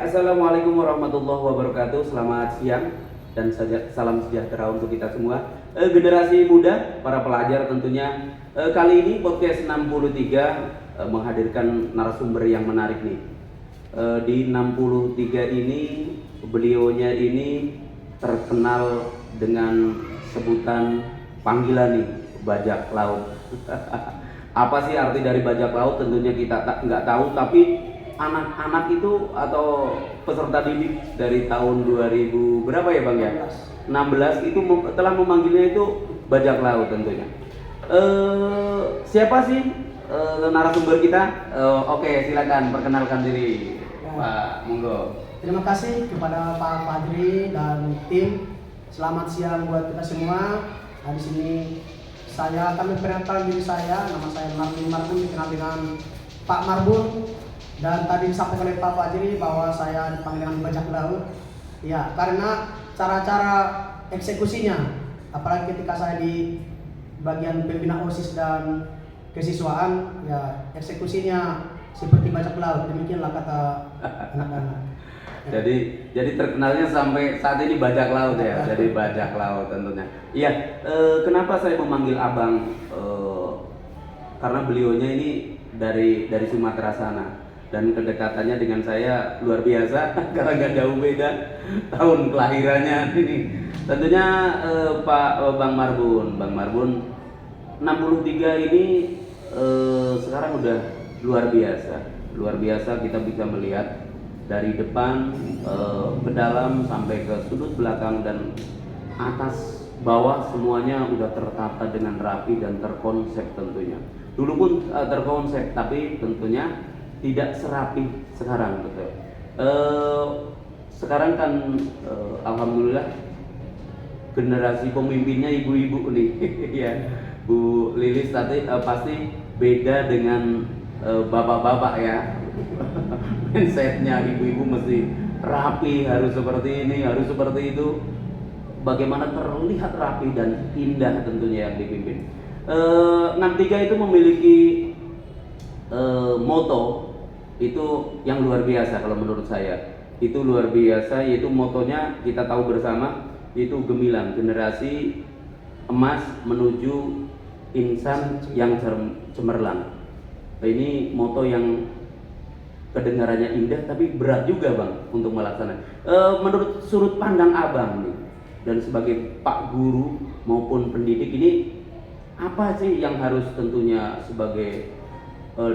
Assalamualaikum warahmatullahi wabarakatuh. Selamat siang dan salam sejahtera untuk kita semua. Generasi muda, para pelajar tentunya. Kali ini podcast 63 menghadirkan narasumber yang menarik nih. Di 63 ini, beliaunya ini terkenal dengan sebutan panggilan nih, bajak laut. Apa sih arti dari bajak laut? Tentunya kita nggak tahu, tapi anak-anak itu atau peserta didik dari tahun 2000 berapa ya Bang ya? 16 itu telah memanggilnya itu bajak laut tentunya. Siapa sih narasumber kita? Oke, silakan perkenalkan diri, Pak. Monggo. Terima kasih kepada Pak Fadri dan tim. Selamat siang buat kita semua. Nah, di sini kami perkenalkan diri saya. Nama saya Marbun, dikenal dengan Pak Marbun. Dan tadi disampaikan oleh Pak Fajri bahwa saya dipanggil dengan bajak laut. Ya, karena cara-cara eksekusinya, apalagi ketika saya di bagian pembina OSIS dan kesiswaan, ya eksekusinya seperti bajak laut. Demikianlah kata anak-anak. Ya. Jadi terkenalnya sampai saat ini bajak laut ya. Jadi bajak laut tentunya. Iya, kenapa saya memanggil Abang? Karena beliaunya ini dari Sumatera sana. Dan kedekatannya dengan saya luar biasa karena nggak jauh beda tahun kelahirannya ini. Tentunya Bang Marbun 63 ini sekarang udah luar biasa kita bisa melihat dari depan ke dalam sampai ke sudut belakang dan atas bawah semuanya udah tertata dengan rapi dan terkonsep tentunya. Dulu pun terkonsep, tapi tentunya tidak serapi sekarang, betul. Sekarang kan alhamdulillah generasi pemimpinnya ibu-ibu nih, ya. Bu Lilis tadi pasti beda dengan bapak-bapak ya. Mindsetnya ibu-ibu mesti rapi, harus seperti ini, harus seperti itu. Bagaimana terlihat rapi dan indah tentunya yang dipimpin. 63 itu memiliki moto itu yang luar biasa kalau menurut saya. Itu luar biasa, yaitu motonya kita tahu bersama, yaitu gemilang, generasi emas menuju insan yang cemerlang. Nah, ini moto yang kedengarannya indah tapi berat juga Bang untuk melaksanakan. Menurut sudut pandang Abang nih, dan sebagai Pak Guru maupun pendidik ini, apa sih yang harus tentunya sebagai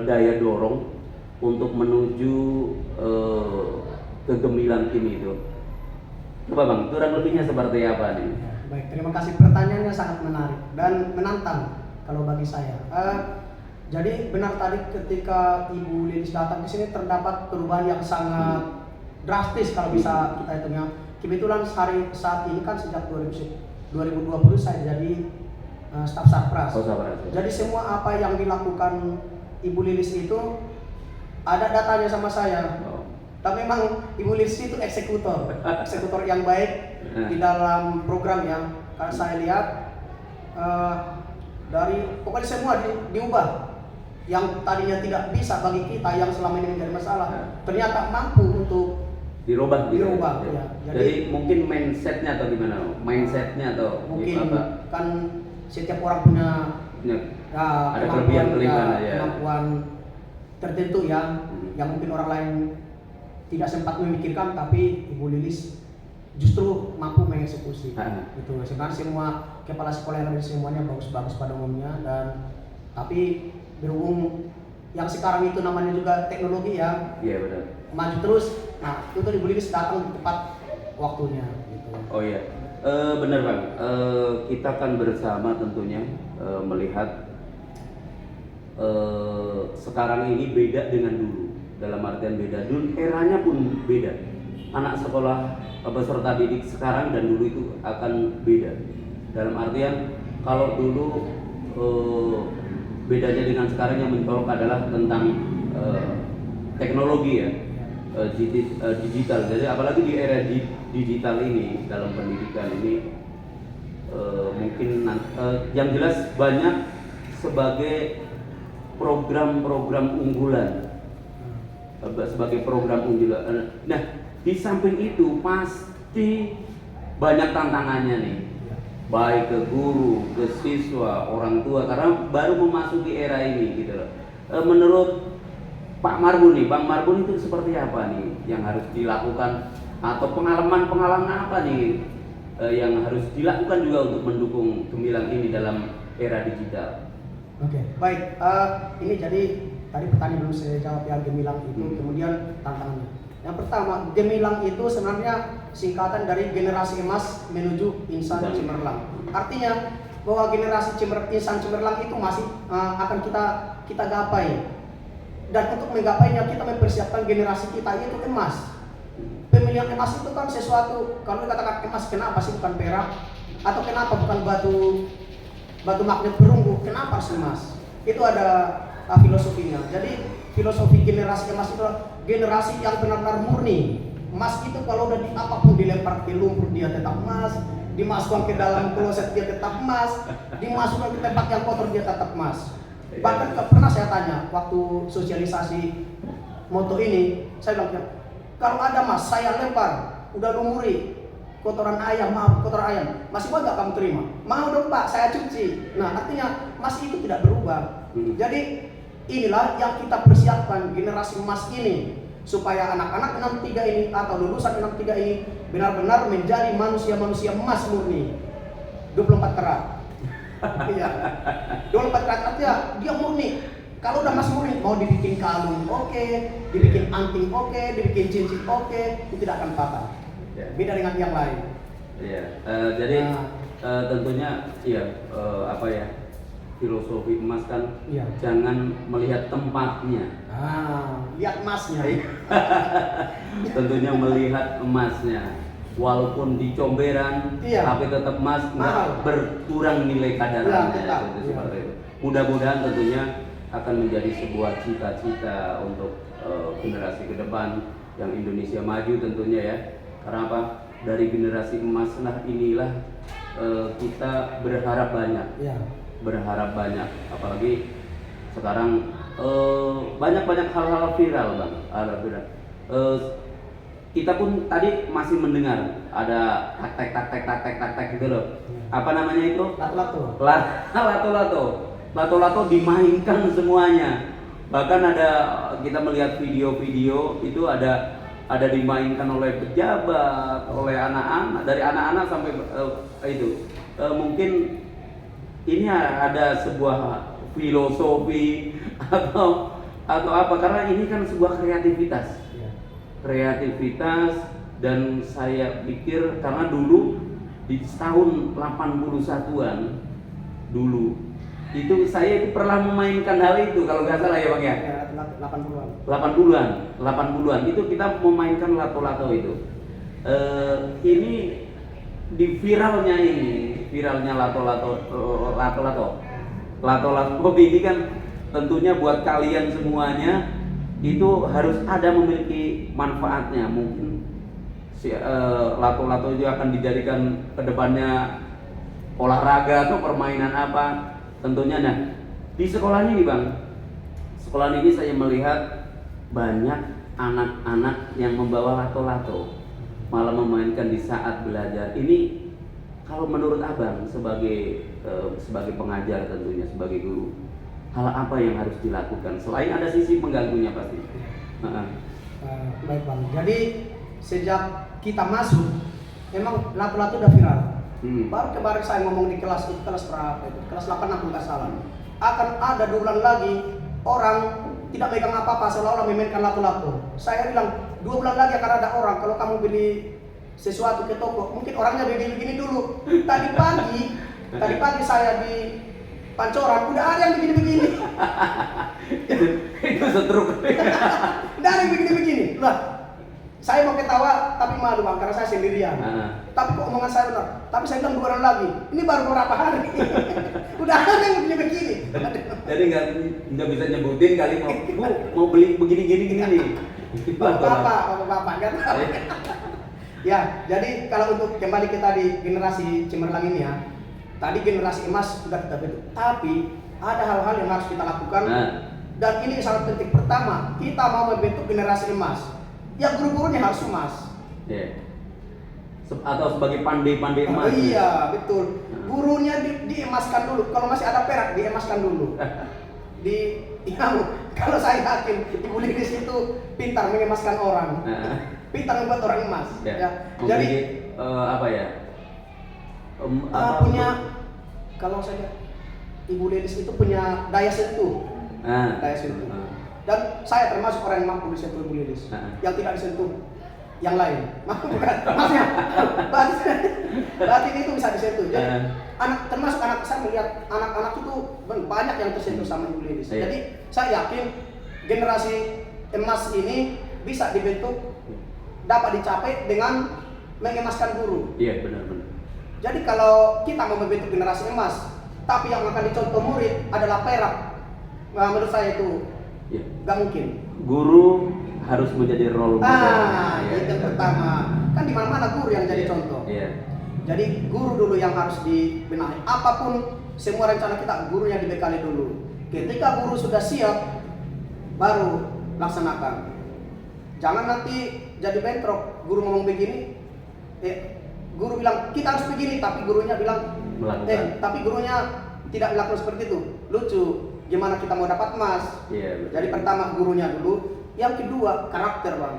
daya dorong untuk menuju kegemilang ini itu? Coba Bang, kurang lebihnya seperti apa nih? Baik, terima kasih, pertanyaannya sangat menarik dan menantang kalau bagi saya. Jadi benar tadi ketika Ibu Lilis datang ke sini terdapat perubahan yang sangat drastis kalau bisa kita hitungnya. Kebetulan saat ini kan sejak 2020 saya jadi staf Sarpras. Jadi semua apa yang dilakukan Ibu Lilis itu ada datanya sama saya. Tapi memang Ibu Lilis itu eksekutor yang baik di dalam program yang karena saya lihat dari pokoknya semua diubah. Yang tadinya tidak bisa bagi kita yang selama ini menjadi masalah, ternyata mampu untuk dirubah. Ya. Jadi mungkin mindsetnya atau gimana? Mindsetnya atau mungkin apa? Kan setiap orang punya ada kelebihan kemampuan tertentu yang mungkin orang lain tidak sempat memikirkan, tapi Ibu Lilis justru mampu mengeksekusi. Gitu. Sebenarnya semua kepala sekolah yang ada semuanya bagus-bagus pada umumnya, dan tapi berhubung yang sekarang itu namanya juga teknologi ya, iya benar, maju terus. Nah itu Ibu Lilis datang tepat waktunya. Gitu. Oh iya, benar Bang. Kita akan bersama tentunya melihat sekarang ini beda dengan dulu. Dalam artian beda, dulu eranya pun beda. Anak sekolah peserta didik sekarang dan dulu itu akan beda. Dalam artian kalau dulu bedanya dengan sekarang yang mencolok adalah tentang teknologi ya, digital. Jadi apalagi di era digital ini dalam pendidikan ini mungkin yang jelas banyak sebagai program-program unggulan, sebagai program unggulan. Nah, di samping itu pasti banyak tantangannya nih, baik ke guru, ke siswa, orang tua, karena baru memasuki era ini gitu loh. Menurut Pak Marbun nih, Bang Marbun itu seperti apa nih yang harus dilakukan, atau pengalaman-pengalaman apa nih yang harus dilakukan juga untuk mendukung Gemilang ini dalam era digital? Oke, baik. Ini jadi tadi pertanyaan belum saya jawab ya, Gemilang itu, kemudian tantangannya. Yang pertama, Gemilang itu sebenarnya singkatan dari generasi emas menuju insan cemerlang. Artinya bahwa generasi insan cemerlang itu masih akan kita gapai. Dan untuk menggapainya kita mempersiapkan generasi kita itu emas. Pemilihan emas itu kan sesuatu, kalau dikatakan emas, kenapa sih bukan perak? Atau kenapa bukan batu magnet perunggu? Kenapa harus emas? Itu ada filosofinya. Jadi filosofi generasi emas itu generasi yang benar-benar murni. Emas itu kalau udah apapun dilempar ke lumpur dia tetap emas, dimasukkan ke dalam kloset dia tetap emas, dimasukkan ke tempat yang kotor dia tetap emas. Bahkan pernah saya tanya waktu sosialisasi moto ini, saya bilang, kalau ada emas saya lempar, udah lumuri kotoran ayam, masih mau nggak kamu terima? Mau dong Pak, saya cuci. Nah artinya emas itu tidak berubah. Jadi inilah yang kita persiapkan generasi emas ini, supaya anak-anak 63 ini atau lulusan 63 ini benar-benar menjadi manusia-manusia emas murni 24 karat. Iya, 24 karat artinya dia murni. Kalau udah emas murni, mau dibikin kalung oke, dibikin anting oke, dibikin cincin oke, itu tidak akan patah. Beda dengan yang lain. Jadi tentunya apa ya, filosofi emas kan, jangan melihat tempatnya, lihat emasnya. Tentunya melihat emasnya, walaupun di comberan, tapi tetap emas, nggak berkurang nilai kadarnya. Seperti itu. Mudah-mudahan tentunya akan menjadi sebuah cita-cita untuk generasi ke depan yang Indonesia maju tentunya ya. Karena apa? Dari generasi emas inilah kita berharap banyak. Berharap banyak, apalagi sekarang banyak hal-hal viral Bang, kita pun tadi masih mendengar ada taktek gitu loh. Apa namanya itu? Lato-lato dimainkan semuanya. Bahkan ada, kita melihat video-video itu ada dimainkan oleh pejabat, oleh anak-anak, dari anak-anak sampai mungkin ini ada sebuah filosofi atau apa, karena ini kan sebuah kreativitas. Dan saya pikir karena dulu di tahun 81-an dulu itu saya pernah memainkan hal itu, kalau nggak salah ya Bang ya. 80-an itu kita memainkan lato-lato itu. Ini di viralnya lato-lato ini kan tentunya buat kalian semuanya itu harus ada memiliki manfaatnya. Mungkin lato-lato itu akan dijadikan kedepannya olahraga atau permainan apa tentunya. Nah di sekolah ini Bang, sekolah ini saya melihat banyak anak-anak yang membawa lato-lato, malah memainkan di saat belajar. Ini kalau menurut Abang sebagai pengajar tentunya, sebagai guru, hal apa yang harus dilakukan selain ada sisi pengganggunya pasti? Baik Bang, jadi sejak kita masuk memang lato-lato udah viral. Baru kemarin saya ngomong di kelas berapa itu? Kelas 8 aku nggak salah. Akan ada 2 bulan lagi orang tidak megang apa-apa, seolah-olah memainkan lato-lato. Saya bilang 2 bulan lagi akan ada orang, kalau kamu beli sesuatu ke toko, mungkin orangnya begini dulu. Tadi pagi saya di Pancoran udah ada yang begini-begini. Itu setruk. Udah ada yang begini-begini. Lah, saya mau ketawa tapi malu Bang, karena saya sendirian. Tapi kok omongan saya benar. Tapi saya bilang 2 bulan lagi. Ini baru beberapa hari. Udah ada yang begini-begini. Jadi nggak bisa nyebutin kali mau beli begini-gini nih. Bapak kan. Ya, jadi kalau untuk kembali kita di generasi cemerlang ini ya, tadi generasi emas sudah kita bentuk, tapi ada hal-hal yang harus kita lakukan. Dan ini sangat penting. Pertama, kita mau membentuk generasi emas, ya guru-gurunya harus emas. Ya. Atau sebagai pandai-pandai Oh, emas. iya, betul. Gurunya diemaskan dulu. Kalau masih ada perak, diemaskan dulu. Kalau saya yakin Ibu Lilis itu pintar mengemaskan orang, pintar membuat orang emas. Ya. Ya. Jadi Jadi apa ya? punya, kalau saya lihat Ibu Lilis itu punya daya sentuh, daya sentuh. Dan saya termasuk orang yang mampu disentuh Ibu Lilis, yang tidak disentuh yang lain. Maksudnya, batin itu bisa disentuh. Jadi termasuk anak saya melihat anak-anak itu banyak yang tersentuh sama Ibu Lilis. Jadi saya yakin generasi emas ini bisa dibentuk, dapat dicapai dengan mengemaskan guru. Iya, benar-benar. Jadi kalau kita mau membentuk generasi emas, tapi yang akan dicontoh murid adalah perak, menurut saya itu nggak mungkin. Guru harus menjadi role model. Itu yang pertama. Kan di mana-mana guru yang jadi contoh. Jadi guru dulu yang harus dibenahi. Apapun semua rencana kita, gurunya dibekali dulu. Ketika guru sudah siap, baru laksanakan. Jangan nanti jadi bentrok. Guru ngomong begini, guru bilang kita harus begini, tapi gurunya bilang tapi gurunya tidak melakukan seperti itu. Lucu. Gimana kita mau dapat emas? Jadi pertama gurunya dulu. Yang kedua, karakter, Bang.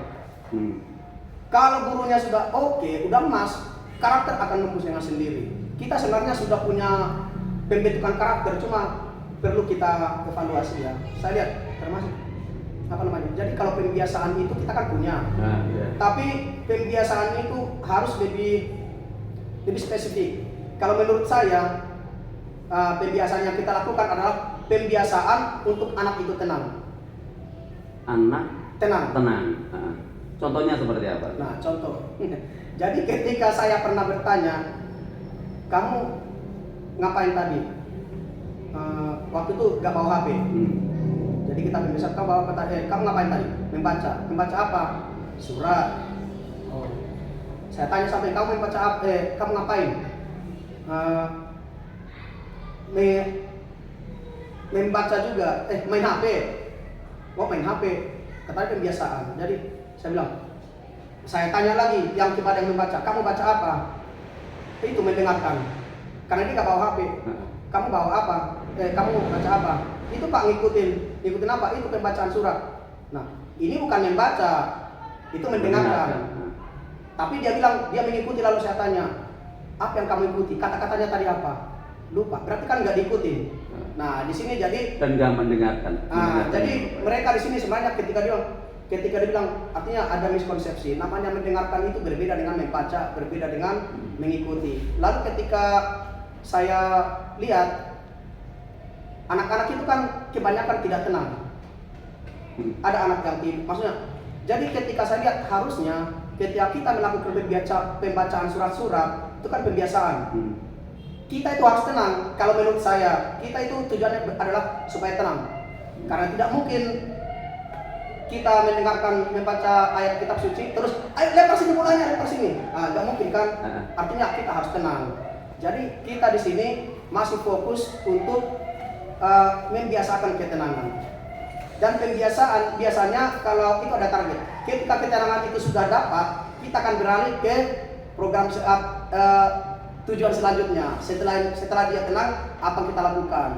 Kalau gurunya sudah oke, udah emas, karakter akan nembus dengan sendiri. Kita sebenarnya sudah punya pembentukan karakter, cuma perlu kita evaluasi ya. Saya lihat termasuk jadi kalau pembiasaan itu kita kan punya. Tapi pembiasaan itu harus lebih spesifik. Kalau menurut saya, pembiasaan yang kita lakukan adalah pembiasaan untuk anak itu tenang. Tenang. Contohnya seperti apa? Nah, contoh. Jadi ketika saya pernah bertanya, kamu ngapain tadi? Waktu itu gak bawa HP. Jadi kita bisa kamu bawa apa tadi? Kamu ngapain tadi? Membaca apa? Surat. Oh. Saya tanya sampai kamu membaca apa? Kamu ngapain? Membaca juga. Main HP. Mau main HP, katanya pembiasaan. Jadi saya bilang, saya tanya lagi yang kepada yang membaca, kamu baca apa? Itu mendengarkan. Karena dia nggak bawa HP. Kamu bawa apa? Kamu baca apa? Itu Pak ngikutin apa? Itu pembacaan surat. Nah, ini bukan membaca, itu mendengarkan. Tapi dia bilang dia mengikuti, lalu saya tanya, apa yang kamu ikuti? Kata-katanya tadi apa? Lupa. Berarti kan nggak diikuti. Nah, di sini jadi dan nggak mendengarkan. Jadi mereka di sini sebenarnya ketika dia bilang artinya ada miskonsepsi. Namanya mendengarkan itu berbeda dengan membaca, berbeda dengan mengikuti. Lalu ketika saya lihat anak-anak itu kan kebanyakan tidak tenang. Ada anak yang maksudnya. Jadi ketika saya lihat harusnya ketika kita melakukan pembacaan surat-surat itu kan pembiasaan. Kita itu harus tenang. Kalau menurut saya, kita itu tujuannya adalah supaya tenang. Karena tidak mungkin kita membaca ayat kitab suci terus ayo lempar sini bolanya, lempar sini. Nggak mungkin kan? Artinya kita harus tenang. Jadi kita di sini masih fokus untuk membiasakan ketenangan. Dan pembiasaan biasanya kalau itu ada target. Ketika ketenangan itu sudah dapat, kita akan beralih ke program tujuan selanjutnya. Setelah dia tenang, apa yang kita lakukan?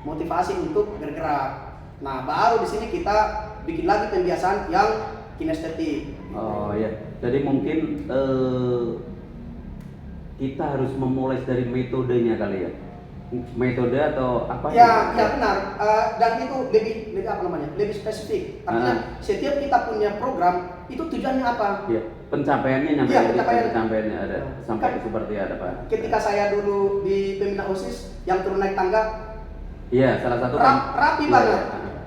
Motivasi untuk bergerak. Nah, baru di sini kita bikin lagi pembiasaan yang kinestetik. Oh ya, jadi mungkin kita harus memulai dari metodenya kali ya. Metode atau apa? Ya benar. Dan itu lebih apa namanya? Lebih spesifik. Artinya setiap kita punya program itu tujuannya apa? Ya, pencapaiannya pencapaiannya ada sampai kan, seperti ada Pak. Ketika saya dulu di pembina OSIS yang turun naik tangga, iya salah satu rapi banget.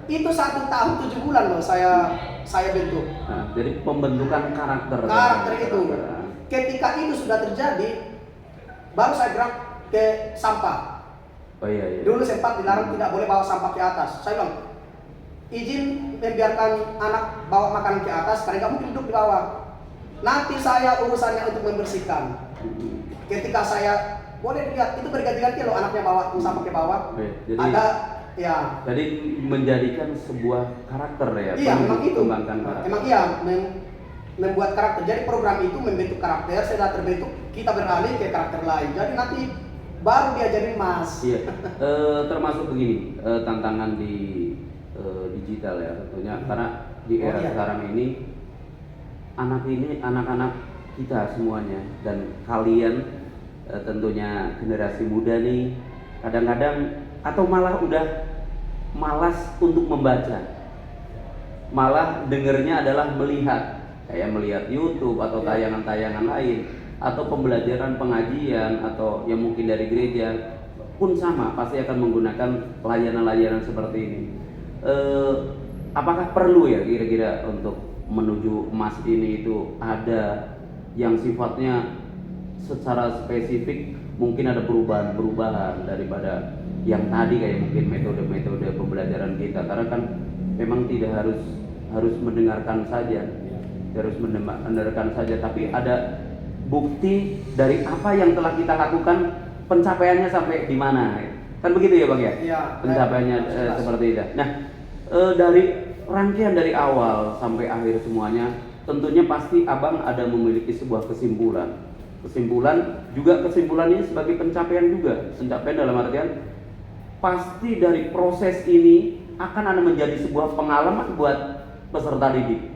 Itu 1 tahun 7 bulan loh saya bentuk. Jadi pembentukan karakter itu. Ketika itu sudah terjadi, baru saya gerak ke sampah. Oh iya. Dulu sempat dilarang tidak boleh bawa sampah ke atas. Saya bilang, izin membiarkan anak bawa makanan ke atas karena nggak mungkin duduk di bawah. Nanti saya urusannya untuk membersihkan. Ketika saya boleh dilihat itu berganti-ganti loh anaknya bawa sampah ke bawah. Jadi, ada ya. Jadi menjadikan sebuah karakter ya. Iya memang itu. Karakter. Memang iya. membuat karakter. Jadi program itu membentuk karakter, setelah terbentuk kita beralih ke karakter lain. Jadi nanti baru diajarin Mas. Iya. Termasuk begini, tantangan di digital ya tentunya, karena di era sekarang ini anak-anak kita semuanya dan kalian tentunya generasi muda nih kadang-kadang atau malah udah malas untuk membaca, malah dengernya adalah melihat, kayak melihat YouTube atau tayangan-tayangan lain atau pembelajaran pengajian atau yang mungkin dari gereja pun sama, pasti akan menggunakan layanan-layanan seperti ini. Apakah perlu ya kira-kira untuk menuju emas ini itu ada yang sifatnya secara spesifik mungkin ada perubahan-perubahan daripada yang tadi kayak mungkin metode-metode pembelajaran kita, karena kan memang tidak harus mendengarkan saja, tapi ada bukti dari apa yang telah kita lakukan, pencapaiannya sampai di mana, kan begitu ya Bang ya? Iya. Pencapaiannya seperti itu. Nah, dari rangkaian dari awal sampai akhir semuanya, tentunya pasti Abang ada memiliki sebuah kesimpulan juga, kesimpulannya sebagai pencapaian dalam artian pasti dari proses ini akan ada menjadi sebuah pengalaman buat peserta didik.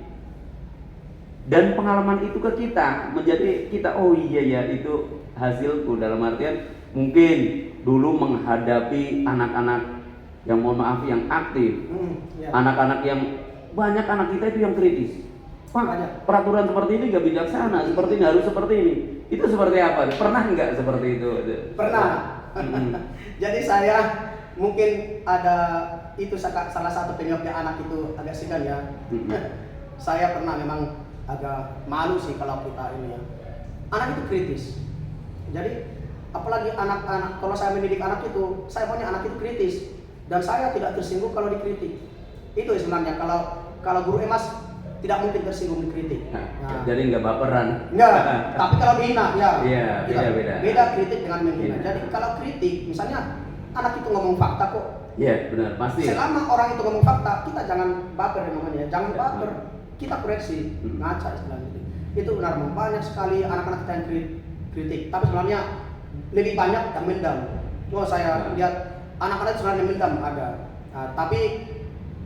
Dan pengalaman itu ke kita menjadi kita, oh iya ya itu hasilku, dalam artian mungkin dulu menghadapi anak-anak yang mohon maaf yang aktif, anak-anak yang banyak anak kita itu yang kritis. Pak, peraturan seperti ini gak bijaksana, seperti ini harus seperti ini. Itu seperti apa? Pernah nggak seperti itu? Pernah. Jadi saya mungkin ada itu salah satu penyebabnya anak itu agak segan ya. Saya pernah memang agak malu sih kalau kita ini ya. Anak itu kritis. Jadi apalagi anak-anak, kalau saya mendidik anak itu, saya maunya anak itu kritis dan saya tidak tersinggung kalau dikritik. Itu sebenarnya kalau guru emas tidak mungkin tersinggung dikritik. Nah, jadi nggak baperan. Enggak, tapi kalau dihina ya. Iya, beda kritik dengan menghina. Jadi kalau kritik, misalnya anak itu ngomong fakta kok. Iya, benar, pasti. Selama orang itu ngomong fakta, kita jangan baper namanya. Jangan baper. Kita koreksi, ngaca istilahnya. Itu benar, banyak sekali anak-anak kita yang kritik. Tapi sebenarnya lebih banyak yang mendam. Oh, saya lihat anak-anak sebenarnya mendam ada. Nah, tapi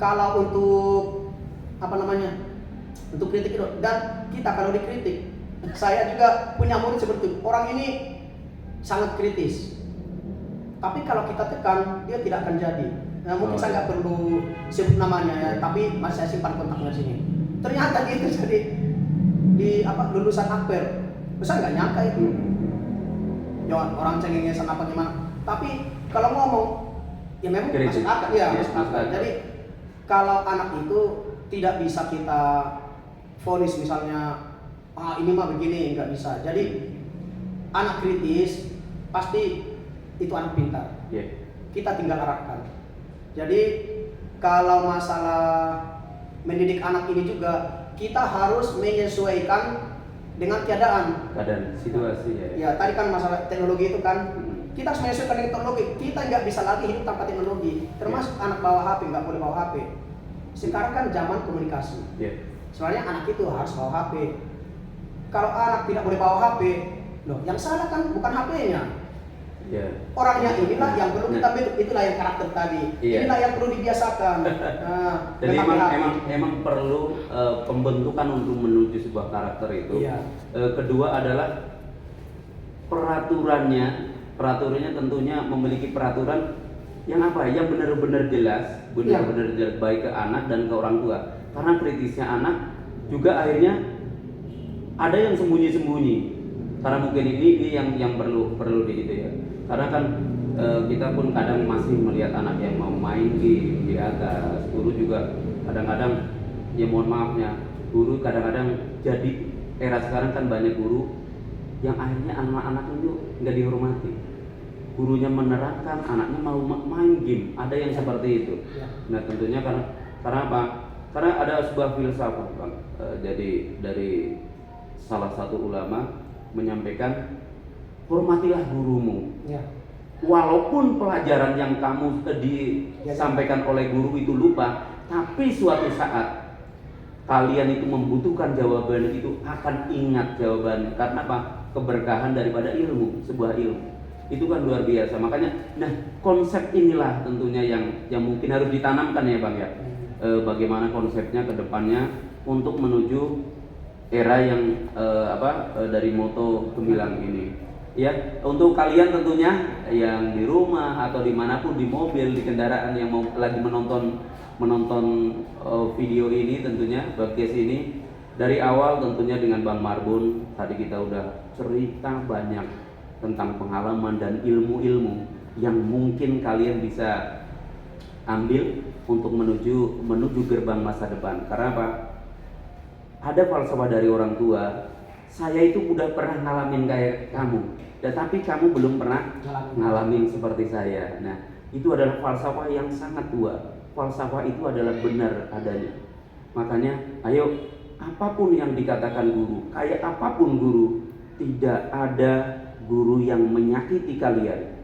kalau untuk kritik itu, dan kita kalau dikritik, saya juga punya murid seperti itu. Orang ini sangat kritis, tapi kalau kita tekan dia tidak akan jadi. Nah, mungkin saya nggak perlu sebut namanya ya, tapi masih saya simpan kontaknya sini. Ternyata dia terjadi di lulusan Akper. Saya nggak nyangka itu. Jangan orang cengengesan apa gimana. Tapi kalau ngomong ya memang masuk akal ya, masuk akal. Jadi kalau anak itu tidak bisa kita vonis misalnya ini mah begini, nggak bisa. Jadi anak kritis pasti itu anak pintar. Kita tinggal arahkan. Jadi kalau masalah mendidik anak ini juga kita harus menyesuaikan dengan keadaan situasi ya. Ya tadi kan masalah teknologi itu kan kita harus menyesuaikan dengan teknologi. Kita nggak bisa lagi hidup tanpa teknologi. Termasuk anak bawa HP, nggak boleh bawa HP. Sekarang kan zaman komunikasi. Soalnya anak itu harus bawa HP. Kalau anak tidak boleh bawa HP, loh yang salah kan bukan HP-nya. Orangnya inilah yang perlu kita bentuk, itulah yang karakter tadi. Inilah yang perlu dibiasakan. Jadi emang perlu pembentukan untuk menuju sebuah karakter itu. Kedua adalah peraturannya tentunya memiliki peraturan yang yang benar-benar jelas, benar-benar jelas baik ke anak dan ke orang tua. Karena kritisnya anak juga akhirnya ada yang sembunyi-sembunyi. Karena mungkin ini yang perlu di itu ya. Karena kan kita pun kadang masih melihat anak yang mau main di atas. Guru juga kadang-kadang ya mohon maafnya, guru kadang-kadang jadi era sekarang kan banyak guru yang akhirnya anak-anak itu nggak dihormati. Gurunya menerangkan, anaknya mau main game. Ada yang seperti itu. Nah tentunya karena apa? Karena ada sebuah filsafat Bang. Jadi dari salah satu ulama menyampaikan, hormatilah gurumu. Walaupun pelajaran yang kamu disampaikan oleh guru itu lupa, tapi suatu saat kalian itu membutuhkan jawaban itu akan ingat jawabannya. Karena apa? Keberkahan daripada ilmu, sebuah ilmu. Itu kan luar biasa. Makanya, nah konsep inilah tentunya yang mungkin harus ditanamkan ya Bang ya. Bagaimana konsepnya ke depannya untuk menuju era yang dari moto gemilang ini. Ya, untuk kalian tentunya yang di rumah atau dimanapun, di mobil, di kendaraan yang mau lagi menonton video ini, tentunya podcast ini dari awal tentunya dengan Bang Marbun tadi kita udah cerita banyak tentang pengalaman dan ilmu-ilmu yang mungkin kalian bisa ambil untuk menuju gerbang masa depan. Karena apa? Ada falsafah dari orang tua, saya itu udah pernah ngalamin kayak kamu, tetapi kamu belum pernah ngalamin seperti saya. Nah, itu adalah falsafah yang sangat tua. Falsafah itu adalah benar adanya. Makanya, ayo, apapun yang dikatakan guru, kayak apapun guru, tidak ada guru yang menyakiti kalian.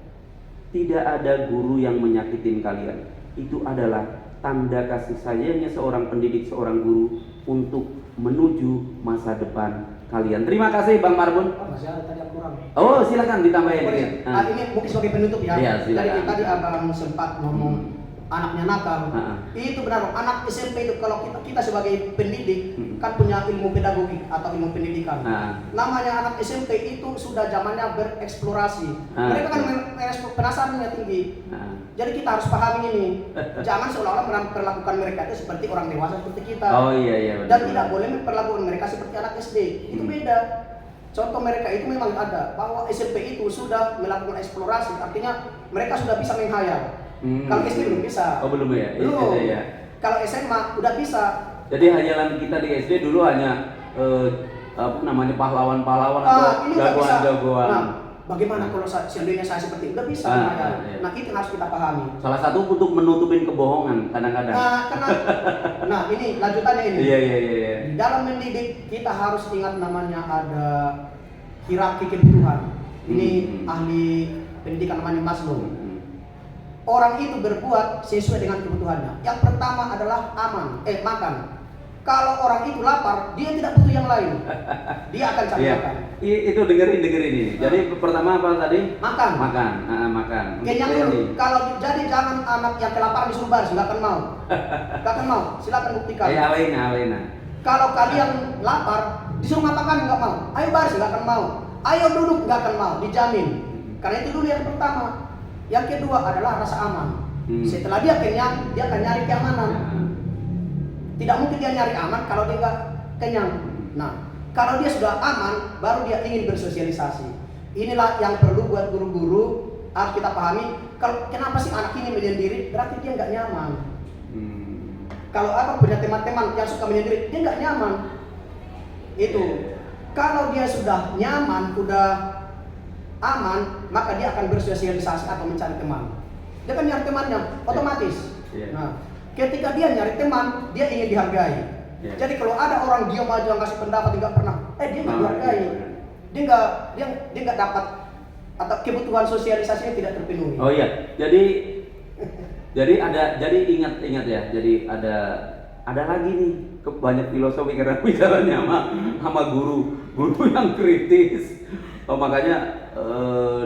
Tidak ada guru yang menyakitin kalian. Itu adalah tanda kasih sayangnya seorang pendidik, seorang guru untuk menuju masa depan kalian. Terima kasih Bang Marbun. Masih ada tadi yang kurang. Oh, silakan ditambahin. Ini mungkin sebagai penutup ya. Iya, silakan. Tadi Abang sempat ngomong anaknya nakal. Itu benar, anak SMP itu kalau kita sebagai pendidik kan punya ilmu pedagogik atau ilmu pendidikan. Namanya anak SMP itu sudah zamannya bereksplorasi. Mereka kan penasarannya tinggi. Jadi kita harus pahami ini. Jangan seolah-olah memperlakukan mereka itu seperti orang dewasa seperti kita. Oh iya. Dan tidak boleh memperlakukan mereka seperti anak SD. Itu beda. Contoh mereka itu memang ada bahwa SMP itu sudah melakukan eksplorasi, artinya mereka sudah bisa menghayal. Kalau SD belum bisa. Oh belum ya? Belum. Ya. Kalau SMA udah bisa. Jadi hayalan kita di SD dulu hanya pahlawan-pahlawan atau jagoan-jagoan. Nah, bagaimana kalau seandainya saya seperti itu? Udah bisa menghayal. Iya. Nah, itu harus kita pahami. Salah satu untuk menutupin kebohongan kadang-kadang. Nah, ini lanjutannya ini. Iya. Di dalam mendidik kita harus ingat namanya ada hierarki kebutuhan. Ini ahli pendidikan namanya Maslow. Orang itu berbuat sesuai dengan kebutuhannya. Yang pertama adalah makan. Kalau orang itu lapar, dia tidak butuh yang lain. Dia akan cari makan. Itu dengerin ini. Jadi pertama apa tadi? Makan. Makan. Kenyang dulu. Kalau jadi jangan anak yang kelaparan disuruh baris, nggak akan mau. Nggak akan mau. Silakan buktikan. Alena. Kalau kalian lapar, disuruh makan nggak mau. Ayo baris, nggak akan mau. Ayo duduk, nggak akan mau. Dijamin. Karena itu dulu yang pertama. Yang kedua adalah rasa aman. Setelah dia kenyang, dia akan nyari keamanan. Tidak mungkin dia nyari aman kalau dia nggak kenyang. Nah, kalau dia sudah aman, baru dia ingin bersosialisasi. Inilah yang perlu buat guru-guru harus kita pahami. Kalau kenapa sih anak ini menyendiri? Berarti dia nggak nyaman. Kalau punya teman-teman yang suka menyendiri, dia nggak nyaman. Itu. Kalau dia sudah nyaman, udah aman, maka dia akan bersosialisasi atau mencari teman. Dia kan nyari temannya otomatis. Nah, ketika dia nyari teman, dia ingin dihargai. Jadi kalau ada orang diam aja ngasih pendapat nggak pernah, dia nggak dihargai. Dia nggak dapat atau kebutuhan sosialisasinya tidak terpenuhi. Oh iya, jadi ingat ya. Jadi ada lagi nih banyak filosofi karena bicaranya sama guru yang kritis. Makanya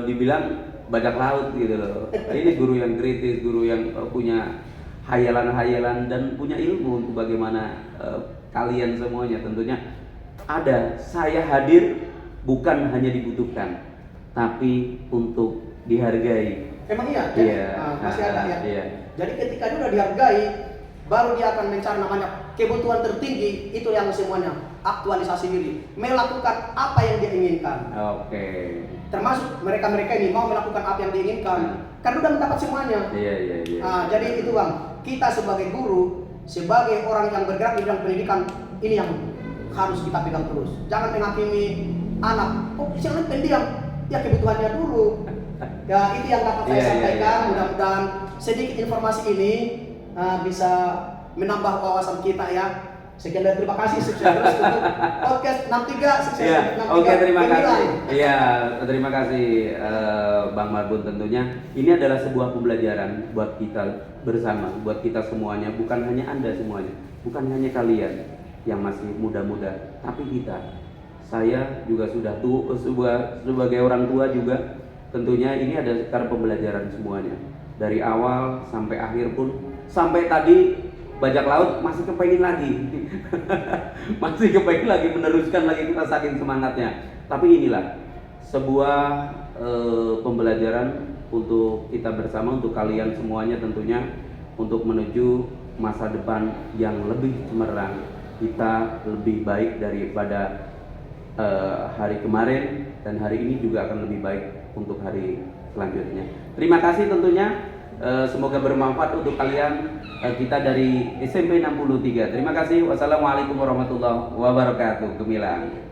dibilang bajak laut gitu loh. Ini guru yang kritis, guru yang punya hayalan-hayalan dan punya ilmu untuk bagaimana kalian semuanya tentunya ada. Saya hadir bukan hanya dibutuhkan, tapi untuk dihargai. Emang iya? Iya. Masih ada ya. Iya. Jadi ketika dia udah dihargai, baru dia akan mencari namanya kebutuhan tertinggi, itu yang semuanya aktualisasi diri, melakukan apa yang dia inginkan. Oke. Termasuk mereka ini mau melakukan apa yang diinginkan, kan udah mendapat semuanya. Iya. Jadi itu Bang, kita sebagai guru, sebagai orang yang bergerak di bidang pendidikan, ini yang harus kita pegang terus. Jangan menghakimi anak, jangan pendiam, ya kebutuhannya dulu. Ya itu yang dapat saya sampaikan. Mudah-mudahan sedikit informasi ini bisa menambah wawasan kita ya. Sekian dan terima kasih, sukses terus untuk podcast 63 sukses. Oke, terima kasih. Iya, terima kasih Bang Marbun tentunya. Ini adalah sebuah pembelajaran buat kita bersama, buat kita semuanya, bukan hanya Anda semuanya, bukan hanya kalian. yang masih muda-muda, tapi saya juga sudah sebagai orang tua juga, tentunya ini ada sekitar pembelajaran semuanya dari awal sampai akhir pun, sampai tadi bajak laut masih kepengen lagi masih kepengen lagi meneruskan lagi, kita saking semangatnya. Tapi inilah sebuah pembelajaran untuk kita bersama, untuk kalian semuanya tentunya, untuk menuju masa depan yang lebih cemerlang, kita lebih baik daripada hari kemarin, dan hari ini juga akan lebih baik untuk hari selanjutnya. Terima kasih tentunya, semoga bermanfaat untuk kalian. Kita dari SMP 63. Terima kasih. Wassalamualaikum warahmatullahi wabarakatuh. Gemilang.